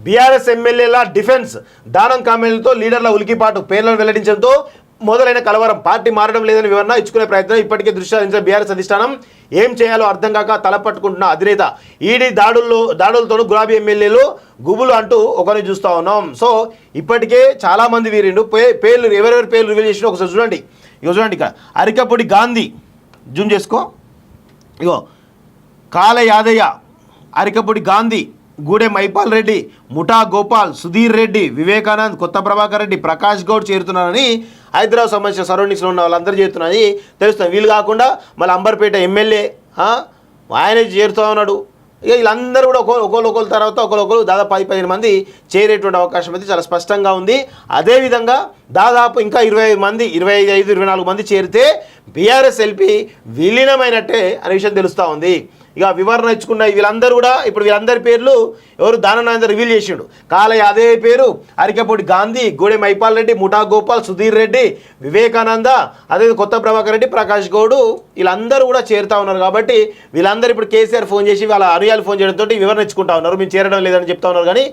BRS ఎమ్మెల్యేల defence దానం కామెంట్లతో లీడర్ల ఉలికిపాటు పేర్లను వెల్లడించడంతో మొదలైన కలవరం. పార్టీ మారడం లేదని వివరణ ఇచ్చుకునే ప్రయత్నం. ఇప్పటికే దృష్టి సారించిన బీఆర్ఎస్ అధిష్టానం ఏం చేయాలో అర్థం కాక తలపట్టుకుంటున్న అధినేత. ఈడీ దాడులతోనూ గులాబీ ఎమ్మెల్యేలు గుబులు అంటూ ఒకరిని చూస్తూ ఉన్నాం. సో ఇప్పటికే చాలామంది వీరిండు పేర్లు ఎవరెవరి పేర్లు రివీల్ చేసినా ఒకసారి చూడండి. ఇగో చూడండి, ఇక్కడ అరికపొడి గాంధీ, జూమ్ చేసుకో, ఇగో కాల యాదయ్య, అరికపొడి గాంధీ, గూడెం మైపాల్ రెడ్డి, ముఠా గోపాల్, సుధీర్ రెడ్డి, వివేకానంద్, కొత్త ప్రభాకర్ రెడ్డి, ప్రకాష్ గౌడ్ చేరుతున్నారని హైదరాబాద్ సంబంధించిన సరౌండింగ్స్లో ఉన్న వాళ్ళందరూ చేరుతున్నారని తెలుస్తుంది. వీళ్ళు కాకుండా మళ్ళీ అంబర్పేట ఎమ్మెల్యే ఆయన చేరుతూ ఉన్నాడు. ఇక వీళ్ళందరూ కూడా ఒకరు తర్వాత ఒకరు దాదాపు 10-15 మంది చేరేటువంటి అవకాశం అయితే చాలా స్పష్టంగా ఉంది. అదేవిధంగా దాదాపు ఇంకా 25 మంది 25-24 మంది చేరితే బీఆర్ఎస్ ఎల్పీ విలీనమైనట్టే అనే విషయం తెలుస్తూ ఉంది. ఇక వివరణ ఇచ్చుకున్న వీళ్ళందరూ కూడా ఇప్పుడు వీళ్ళందరి పేర్లు ఎవరు దానం రివీల్ చేసిండు. కాల యాదయ్య పేరు, అరికపొడి గాంధీ, గూడెం మైపాల్ రెడ్డి, ముఠా గోపాల్, సుధీర్ రెడ్డి, వివేకానంద, అదే కొత్త ప్రభాకర్ రెడ్డి, ప్రకాష్ గౌడ్ వీళ్ళందరూ కూడా చేరుతా ఉన్నారు. కాబట్టి వీళ్ళందరూ ఇప్పుడు కేసీఆర్ ఫోన్ చేసి వాళ్ళ అనుయాలు ఫోన్ చేయడంతో వివరణ ఇచ్చుకుంటా ఉన్నారు. మేము చేరడం లేదని చెప్తా ఉన్నారు. కానీ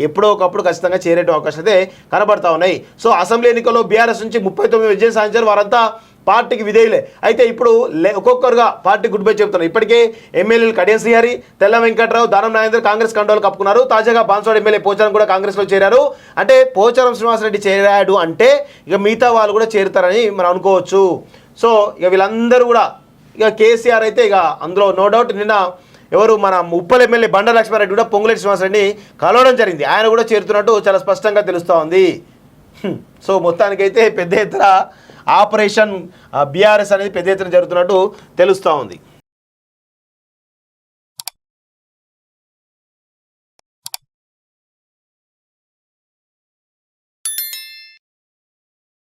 ఎప్పుడో ఒకప్పుడు ఖచ్చితంగా చేరే అవకాశం అయితే కనబడతా ఉన్నాయి. సో అసెంబ్లీ ఎన్నికల్లో బీఆర్ఎస్ నుంచి 39 విజయం సాధించారు. వారంతా పార్టీకి విధేయులే. అయితే ఇప్పుడు ఒక్కొక్కరుగా పార్టీ గుడ్ బై చెప్తున్నారు. ఇప్పటికే ఎమ్మెల్యేలు కడియం శ్రీహరి, తెల్ల వెంకట్రావు, దానం నాగేందర్ కాంగ్రెస్ కండోలు కప్పుకున్నారు. తాజాగా బాన్స్వాడ ఎమ్మెల్యే పోచారం కూడా కాంగ్రెస్లో చేరారు. అంటే పోచారం శ్రీనివాసరెడ్డి చేరాడు అంటే ఇక మిగతా వాళ్ళు కూడా చేరుతారని మనం అనుకోవచ్చు. సో ఇక వీళ్ళందరూ కూడా ఇక కేసీఆర్ అయితే ఇక అందులో నో డౌట్. నిన్న ఎవరు మన ఉప్పల్ ఎమ్మెల్యే బండ లక్ష్మారెడ్డి కూడా పొంగులేటి శ్రీనివాసరెడ్డిని కలవడం జరిగింది. ఆయన కూడా చేరుతున్నట్టు చాలా స్పష్టంగా తెలుస్తూ ఉంది. సో మొత్తానికైతే పెద్ద ఎత్తున ఆపరేషన్ బీఆర్ఎస్ అనేది పెద్ద ఎత్తున జరుగుతున్నట్టు తెలుస్తూ ఉంది.